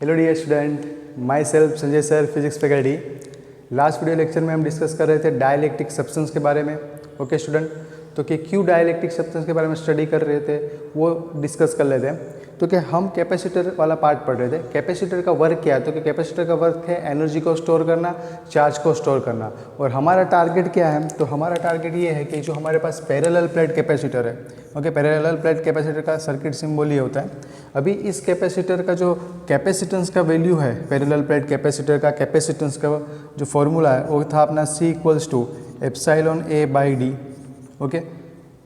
Hello dear student, myself Sanjay sir, physics faculty. Last video lecture में हम discuss कर रहे थे डाइलेक्ट्रिक सब्सटेंस के बारे में। ओके स्टूडेंट, तो कि क्यों डाइलेक्ट्रिक सब्सटेंस के बारे में स्टडी कर रहे थे वो डिस्कस कर लेते हैं। तो कि हम कैपेसिटर वाला पार्ट पढ़ रहे थे। कैपेसिटर का वर्क क्या है? तो कि कैपेसिटर का वर्क है एनर्जी को स्टोर करना, चार्ज को स्टोर करना। और हमारा टारगेट क्या है? तो हमारा टारगेट ये है कि जो हमारे पास पैरेलल प्लेट कैपेसिटर है, ओके, पैरेलल प्लेट कैपेसिटर का सर्किट सिंबल ये होता है। अभी इस कैपेसिटर का जो कैपेसिटेंस का वैल्यू है, पैरेलल प्लेट कैपेसिटर का कैपेसिटेंस का जो फॉर्मूला है वो था अपना C=ε/A/d। ओके,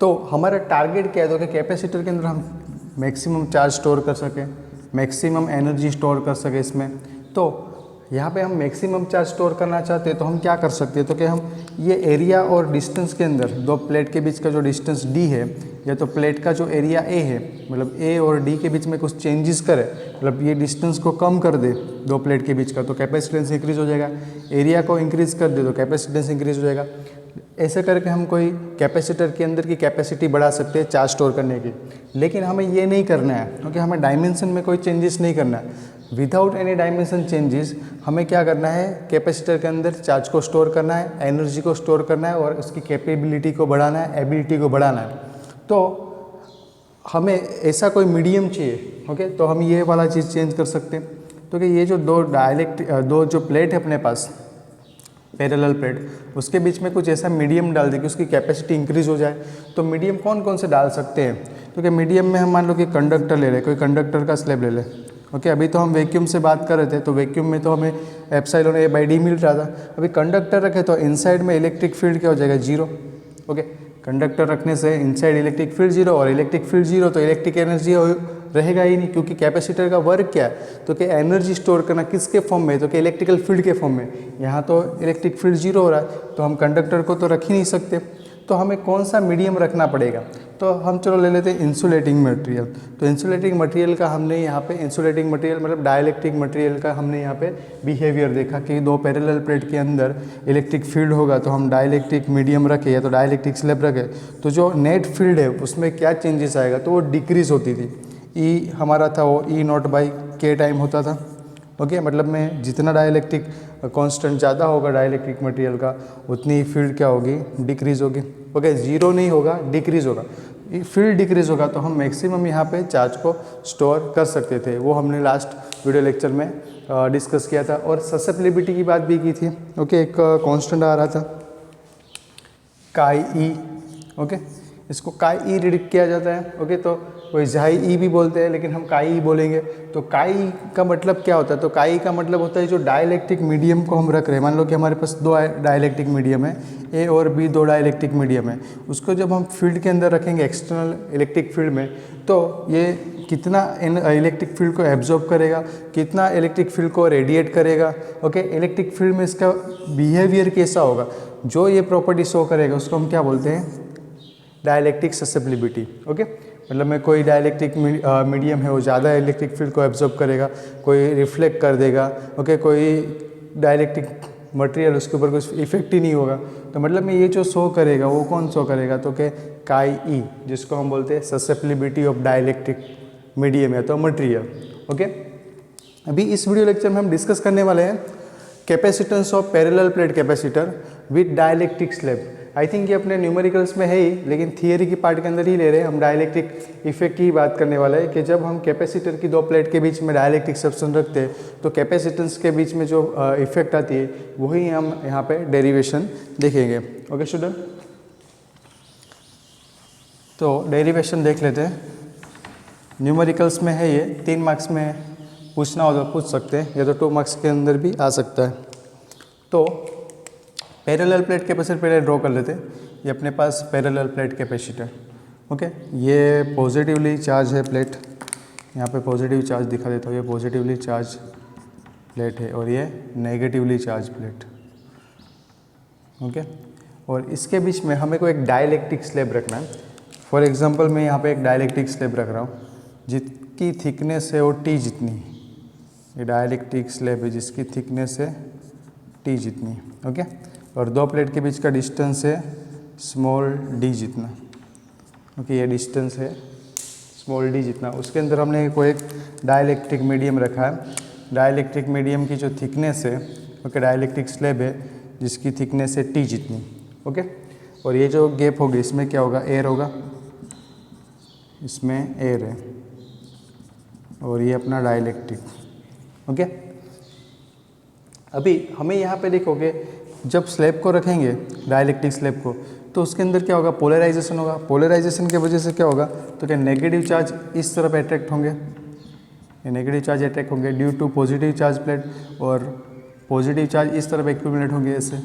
तो हमारा टारगेट क्या है? तो कि कैपेसिटर के अंदर हम मैक्सिमम चार्ज स्टोर कर सकें, मैक्सिमम एनर्जी स्टोर कर सकें इसमें। तो यहाँ पे हम मैक्सिमम चार्ज स्टोर करना चाहते हैं तो हम क्या कर सकते हैं? तो कि हम ये एरिया और डिस्टेंस के अंदर दो प्लेट के बीच का जो डिस्टेंस d है, या तो प्लेट का जो एरिया a है, मतलब a और d के बीच में कुछ चेंजेस करे, मतलब ये डिस्टेंस को कम कर दे दो प्लेट के बीच का, तो कैपेसिटेंस इंक्रीज हो जाएगा। एरिया को इंक्रीज कर दे तो कैपेसिटेंस इंक्रीज हो जाएगा। ऐसे करके हम कोई कैपेसिटर के अंदर की कैपेसिटी बढ़ा सकते हैं चार्ज स्टोर करने की। लेकिन हमें ये नहीं करना है, क्योंकि हमें डायमेंशन में कोई चेंजेस नहीं करना है। विदाउट एनी डायमेंशन चेंजेस हमें क्या करना है? कैपेसिटर के अंदर चार्ज को स्टोर करना है, एनर्जी को स्टोर करना है और उसकी कैपेबिलिटी को बढ़ाना है, एबिलिटी को बढ़ाना है। तो हमें ऐसा कोई मीडियम चाहिए। ओके, तो हम ये वाला चीज़ चेंज कर सकते हैं। तो कि ये जो दो जो प्लेट है अपने पास पैरेलल प्लेट, उसके बीच में कुछ ऐसा मीडियम डाल दे कि उसकी कैपेसिटी इंक्रीज हो जाए। तो मीडियम कौन कौन से डाल सकते हैं? तो कि मीडियम में हम मान लो कि कंडक्टर ले लें, कोई कंडक्टर का स्लैब ले लें। ओके, अभी तो हम वैक्यूम से बात कर रहे थे, तो वैक्यूम में तो हमें ε/A/d मिल रहा था। अभी कंडक्टर रखे तो इनसाइड में इलेक्ट्रिक फील्ड क्या हो जाएगा? 0। ओके, कंडक्टर रखने से इनसाइड इलेक्ट्रिक फील्ड 0 और इलेक्ट्रिक फील्ड 0, तो इलेक्ट्रिक एनर्जी रहेगा ही नहीं, क्योंकि कैपेसिटर का वर्क क्या है? तो कि एनर्जी स्टोर करना किसके फॉर्म में? तो कि इलेक्ट्रिकल फील्ड के फॉर्म में। यहाँ तो इलेक्ट्रिक फील्ड 0 हो रहा है, तो हम कंडक्टर को तो रख ही नहीं सकते। तो हमें कौन सा मीडियम रखना पड़ेगा? तो हम चलो ले लेते हैं इंसुलेटिंग मटेरियल। तो इंसुलेटिंग मटेरियल का हमने यहाँ पे इंसुलेटिंग मटेरियल मतलब डाइलेक्ट्रिक मटेरियल का हमने यहाँ पे बिहेवियर देखा कि दो पैरेलल प्लेट के अंदर इलेक्ट्रिक फील्ड होगा, तो हम डाइलेक्ट्रिक मीडियम रखे या तो डाइलेक्ट्रिक स्लैब रखे, तो जो नेट फील्ड है उसमें क्या चेंजेस आएगा? तो वो डिक्रीज होती थी। ई हमारा था वो E0/K टाइम होता था। ओके, मतलब में जितना डाइलेक्ट्रिक कांस्टेंट ज़्यादा होगा डाइलेक्ट्रिक मटेरियल का, उतनी फील्ड क्या होगी? डिक्रीज होगी। ओके, 0 नहीं होगा, डिक्रीज होगा। फील्ड डिक्रीज होगा तो हम मैक्सिमम यहाँ पे चार्ज को स्टोर कर सकते थे। वो हमने लास्ट वीडियो लेक्चर में डिस्कस किया था। और ससेप्टिबिलिटी की बात भी की थी। ओके, एक कांस्टेंट आ रहा था chi-e। ओके, इसको chi-e रीड किया जाता है। ओके, तो कोई झाई-e भी बोलते हैं, लेकिन हम chi-e बोलेंगे। तो chi का मतलब क्या होता है? तो chi का मतलब होता है जो डाइलेक्ट्रिक मीडियम को हम रख रहे हैं। मान लो कि हमारे पास दो डाइलेक्ट्रिक मीडियम है, ए और बी, दो डाइलेक्ट्रिक मीडियम है। उसको जब हम फील्ड के अंदर रखेंगे, एक्सटर्नल इलेक्ट्रिक फील्ड में, तो ये कितना इलेक्ट्रिक फील्ड को एब्जॉर्ब करेगा, कितना इलेक्ट्रिक फील्ड को रेडिएट करेगा। ओके, इलेक्ट्रिक फील्ड में इसका बिहेवियर कैसा होगा, जो ये प्रॉपर्टी शो करेगा, उसको हम क्या बोलते हैं? Dielectric susceptibility. ओके, मतलब में कोई डाइलेक्ट्रिक मीडियम है वो ज़्यादा इलेक्ट्रिक फील्ड को एब्जॉर्ब करेगा, कोई रिफ्लेक्ट कर देगा। ओके, कोई डाइलेक्ट्रिक मटेरियल उसके ऊपर कुछ इफेक्ट ही नहीं होगा। तो मतलब में ये जो शो करेगा वो कौन शो करेगा? तो कि chi-e, जिसको हम बोलते हैं ससेप्टिबिलिटी ऑफ डाइलेक्ट्रिक मीडियम या तो मटेरियल। ओके, अभी इस वीडियो लेक्चर में हम डिस्कस करने वाले हैं capacitance of parallel plate capacitor with dielectric slab. I think ये अपने न्यूमेरिकल्स में है ही, लेकिन थियरी की पार्ट के अंदर ही ले रहे हैं। हम डाइलेक्ट्रिक इफेक्ट की बात करने वाले हैं कि जब हम कैपेसिटर की दो प्लेट के बीच में डाइलेक्ट्रिक सब्सटेंस रखते हैं तो कैपेसिटेंस के बीच में जो इफेक्ट आती है वही हम यहाँ पे डेरिवेशन देखेंगे। ओके स्टूडेंट, तो डेरिवेशन देख लेते हैं। न्यूमेरिकल्स में है ये, 3 मार्क्स में पूछना हो तो पूछ सकते हैं, या तो 2 मार्क्स के अंदर भी आ सकता है। तो पैरेलल प्लेट कैपेसिटर पहले ड्रॉ कर लेते हैं। ये अपने पास पैरेलल प्लेट कैपेसिटर। ओके, ये पॉजिटिवली चार्ज है प्लेट, यहाँ पे पॉजिटिव चार्ज दिखा देता हूँ। ये पॉजिटिवली चार्ज प्लेट है और ये नेगेटिवली चार्ज प्लेट। ओके, और इसके बीच में हमें को एक डाइलेक्ट्रिक स्लैब रखना है। फॉर एग्जांपल मैं यहाँ पे एक डाइलेक्ट्रिक स्लैब रख रहा हूँ, जिसकी थिकनेस है वो T जितनी। ये डाइलेक्ट्रिक स्लैब है जिसकी थिकनेस है T जितनी। ओके, और दो प्लेट के बीच का डिस्टेंस है स्मॉल d जितना। ओके, ये डिस्टेंस है स्मॉल d जितना। उसके अंदर हमने कोई एक डाइलेक्ट्रिक मीडियम रखा है डाइलेक्ट्रिक मीडियम की जो थिकनेस है, ओके, डाइलेक्ट्रिक स्लैब है जिसकी थिकनेस है टी जितनी, ओके। और ये जो गैप होगी इसमें क्या होगा, एयर होगा, इसमें एयर है, और ये अपना डाइलेक्ट्रिक, ओके। अभी हमें यहाँ पे देखोगे जब स्लैब को रखेंगे, डाइलेक्ट्रिक स्लैब को, तो उसके अंदर क्या होगा, पोलराइजेशन होगा। पोलराइजेशन की वजह से क्या होगा, तो क्या नेगेटिव चार्ज इस तरफ अट्रैक्ट होंगे, ये नेगेटिव चार्ज अट्रैक्ट होंगे due to positive charge plate, और पॉजिटिव चार्ज इस तरफ एक्यूमुलेट होंगे ऐसे,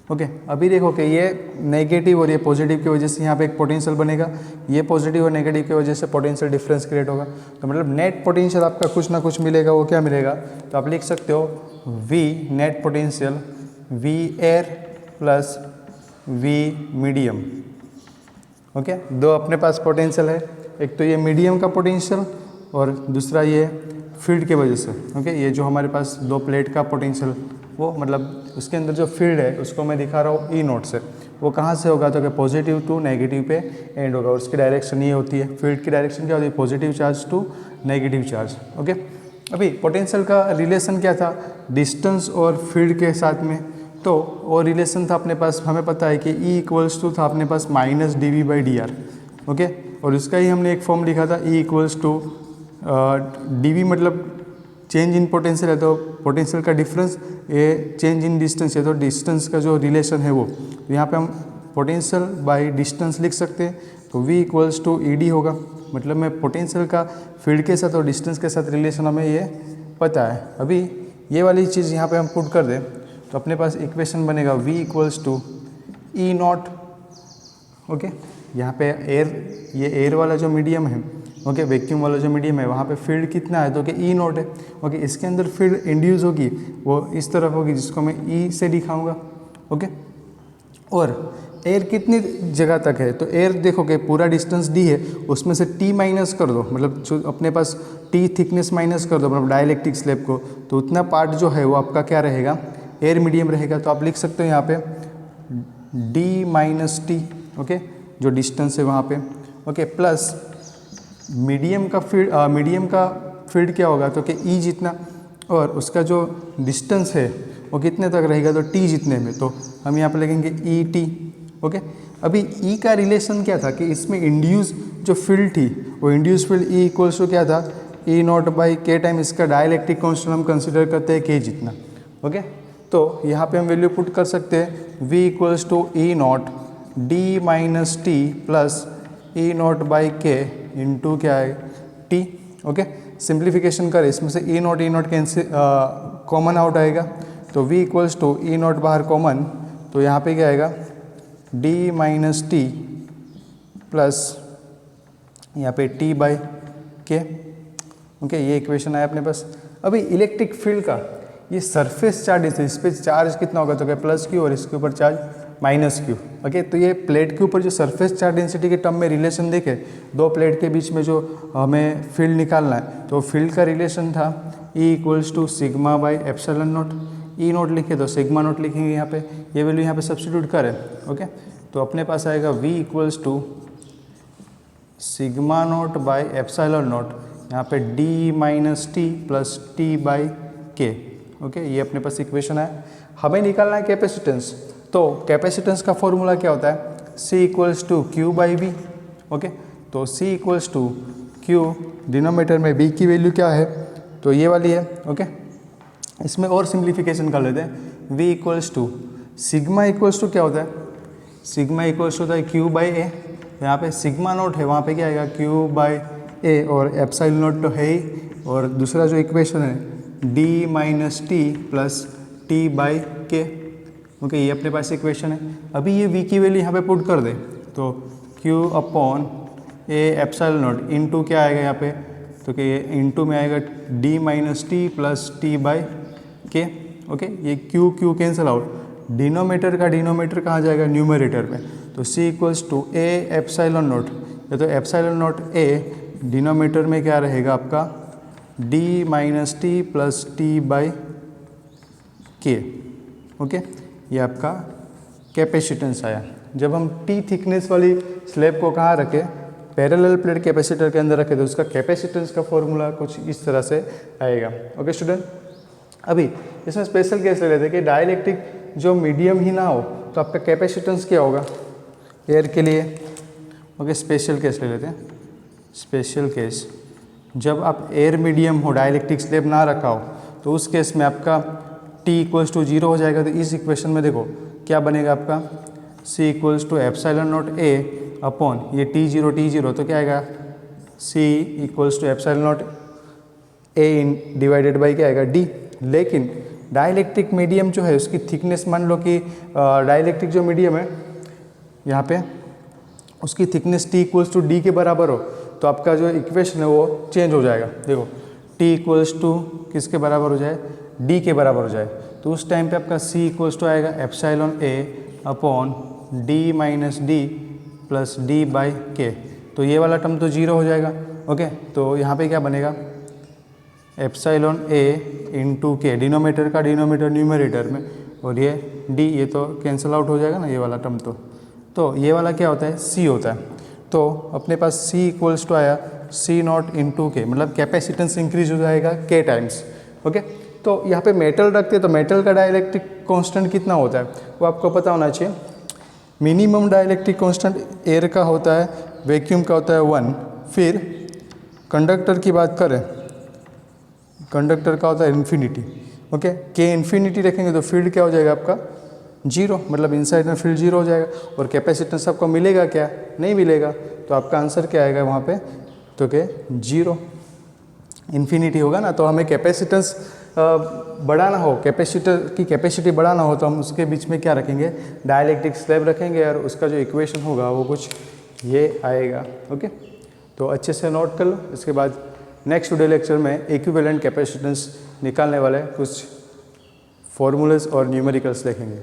ओके। अभी देखो कि ये नेगेटिव और ये पॉजिटिव की वजह से यहाँ पे एक पोटेंशियल बनेगा, ये पॉजिटिव और नेगेटिव की वजह से पोटेंशियल डिफरेंस क्रिएट होगा। तो मतलब नेट पोटेंशियल आपका कुछ ना कुछ मिलेगा, वो क्या मिलेगा, तो आप लिख सकते हो V net potential V air plus V medium, okay. दो अपने पास पोटेंशियल है, एक तो ये मीडियम का पोटेंशियल और दूसरा ये फील्ड के वजह से, ओके। ये जो हमारे पास दो प्लेट का पोटेंशियल, वो मतलब उसके अंदर जो फील्ड है उसको मैं दिखा रहा हूँ ई नोट से, वो कहाँ से होगा, तो क्या पॉजिटिव टू नेगेटिव पे एंड होगा, और उसकी डायरेक्शन ये होती है, फील्ड की डायरेक्शन क्या होती है, positive charge to negative charge, okay. अभी पोटेंशियल का रिलेशन क्या था, डिस्टेंस और फील्ड के साथ में, तो वो रिलेशन था अपने पास, हमें पता है कि E इक्वल्स टू था अपने पास माइनस dV/dr, ओके। और इसका ही हमने एक फॉर्म लिखा था, E इक्वल्स टू dV मतलब चेंज इन पोटेंशियल है, तो पोटेंशियल का डिफरेंस, ये चेंज इन डिस्टेंस है, तो डिस्टेंस का जो रिलेशन है वो, तो यहाँ पे हम पोटेंशियल बाय डिस्टेंस लिख सकते हैं। तो V इक्वल्स टू ED होगा, मतलब मैं पोटेंशियल का फील्ड के साथ और डिस्टेंस के साथ रिलेशन हमें ये पता है। अभी ये वाली चीज़ यहाँ पे हम पुट कर दें तो अपने पास इक्वेशन बनेगा V equals to E naught, okay. यहाँ पे एयर, ये एयर वाला जो मीडियम है, ओके, वैक्यूम वाला जो मीडियम है, वहाँ पे फील्ड कितना है, तो कि E नॉट है, ओके। इसके अंदर फील्ड इंड्यूस होगी, वो इस तरफ होगी, जिसको मैं E से दिखाऊंगा, ओके। और एयर कितनी जगह तक है, तो एयर देखो कि पूरा डिस्टेंस D है, उसमें से T माइनस कर दो, मतलब जो अपने पास T थिकनेस माइनस कर दो, मतलब डाइलेक्ट्रिक स्लैब को, तो उतना पार्ट जो है वो आपका क्या रहेगा, एयर मीडियम रहेगा। तो आप लिख सकते हो यहाँ पे D माइनस T, ओके, जो डिस्टेंस है वहाँ पे, ओके, प्लस मीडियम का फील्ड क्या होगा, तो कि E जितना, और उसका जो डिस्टेंस है वो कितने तक रहेगा, तो T जितने में, तो हम यहाँ पे लिखेंगे ET, ओके। अभी E का रिलेशन क्या था कि इसमें इंड्यूस जो फील्ड थी, वो induce field E equals to क्या था, E naught by K time इसका डाइलेक्ट्रिक कांस्टेंट हम कंसिडर करते हैं K जितना, ओके। तो यहाँ पे हम वैल्यू पुट कर सकते हैं V equals to E naught D minus T plus E naught by K into क्या है T, ओके। सिंप्लीफिकेशन करें, इसमें से E naught cancel common out आएगा, तो V equals to E naught बाहर कॉमन, तो यहाँ पे क्या आएगा D माइनस T प्लस यहाँ पे T बाई K, ओके। ये इक्वेशन आया अपने पास। अभी इलेक्ट्रिक फील्ड का ये सरफेस चार्ज है, इस पर चार्ज कितना होगा, तो क्या प्लस Q, और इसके ऊपर चार्ज माइनस Q, ओके। तो ये प्लेट के ऊपर जो सरफेस चार्ज डेंसिटी के टर्म में रिलेशन देखे, दो प्लेट के बीच में जो हमें फील्ड निकालना है, तो फील्ड का रिलेशन था E equals to sigma by epsilon naught. E naught लिखे तो सिग्मा नॉट लिखेंगे यहाँ पे, ये वैल्यू यहाँ पे सब्स्टिट्यूट करें, ओके। तो अपने पास आएगा V equals to sigma naught by epsilon naught, यहाँ पे D minus T plus T by K, okay. ये अपने पास इक्वेशन है। हमें निकालना है कैपेसिटेंस, तो कैपेसिटेंस का फॉर्मूला क्या होता है, C equals to Q by V, okay. तो C equals to Q, denominator में B की वैल्यू क्या है, तो ये वाली है, ओके। इसमें और सिंप्लीफिकेशन कर लेते हैं, V equals to sigma equals to क्या होता है, सिग्मा इक्वल्स होता है Q बाई A, यहाँ पे सिग्मा नोट है, वहाँ पे क्या आएगा Q बाई A, और एप्सिलॉन नोट तो है ही, और दूसरा जो इक्वेशन है D minus T plus T by K, okay. ये अपने पास इक्वेशन है। अभी ये V की वैल्यू यहाँ पे पुट कर दे, तो Q upon A epsilon note into क्या आएगा यहाँ पे, तो कि इंटू में आएगा D minus T plus T by K, okay. ये Q कैंसिल आउट, डिनोमीटर का डिनोमीटर कहाँ जाएगा, न्यूमरेटर में, तो C equals to A epsilon naught, या तो एप्सिलॉन नोट A, डिनोमीटर में क्या रहेगा आपका D minus T plus T by K, okay. ये आपका कैपेसिटेंस आया। जब हम T थिकनेस वाली स्लैब को कहाँ रखें, पैरेलल प्लेट कैपेसिटर के अंदर रखे तो उसका कैपेसिटेंस का फॉर्मूला कुछ इस तरह से आएगा। ओके स्टूडेंट, अभी इसमें स्पेशल केस ले लेते हैं कि डाइलेक्ट्रिक जो मीडियम ही ना हो तो आपका कैपेसिटेंस क्या होगा एयर के लिए। ओके, स्पेशल केस ले लेते हैं। स्पेशल केस, जब आप एयर मीडियम हो, डाइलेक्ट्रिक स्लैब ना रखा हो, तो उस केस में आपका T इक्वल्स टू 0 हो जाएगा। तो इस इक्वेशन में देखो क्या बनेगा आपका C equals to epsilon naught A upon ये T0 तो क्या आएगा C equals to epsilon naught A divided by क्या आएगा D। लेकिन डाइलेक्ट्रिक मीडियम जो है उसकी थिकनेस, मान लो कि डाइलेक्ट्रिक जो मीडियम है यहाँ पे उसकी thickness T equals to D के बराबर हो तो आपका जो इक्वेशन है वो चेंज हो जाएगा। देखो T इक्वल्स टू किसके बराबर हो जाए, D के बराबर हो जाए, तो उस टाइम पे आपका C इक्वल्स टू आएगा epsilon A upon D minus D plus D by K। तो ये वाला टर्म तो 0 हो जाएगा। ओके, तो यहाँ पे क्या बनेगा एप्सिलॉन A इंटू के, डिनोमीटर का डिनोमीटर न्यूमरेटर में, और ये D ये तो कैंसिल आउट हो जाएगा ना ये वाला टर्म। तो ये वाला क्या होता है C होता है। तो अपने पास C इक्वल्स टू आया C नॉट इंटू के, मतलब कैपेसिटेंस इंक्रीज हो जाएगा K टाइम्स। ओके, तो यहाँ पे मेटल रखते हैं तो मेटल का डाइलेक्ट्रिक कांस्टेंट कितना होता है वो आपको पता होना चाहिए। मिनिमम डाइलेक्ट्रिक कांस्टेंट एयर का होता है, वैक्यूम का होता है 1। फिर कंडक्टर की बात करें, कंडक्टर का होता है इन्फिनिटी। ओके, K इन्फिनिटी रखेंगे तो फील्ड क्या हो जाएगा आपका 0, मतलब इनसाइड में फील्ड 0 हो जाएगा। और कैपेसिटेंस आपको मिलेगा क्या, नहीं मिलेगा, तो आपका आंसर क्या आएगा वहाँ पे, तो क्या 0 इन्फिनिटी होगा ना। तो हमें कैपेसिटेंस बढ़ाना हो, कैपेसिटर की कैपेसिटी बढ़ाना हो तो हम उसके बीच में क्या रखेंगे, डाइलेक्ट्रिक स्लैब रखेंगे और उसका जो इक्वेशन होगा वो कुछ ये आएगा। ओके, तो अच्छे से नोट कर लो। इसके बाद नेक्स्ट वीडियो लेक्चर में इक्विवेलेंट कैपेसिटेंस निकालने वाले कुछ फॉर्मूलेस और न्यूमेरिकल्स देखेंगे।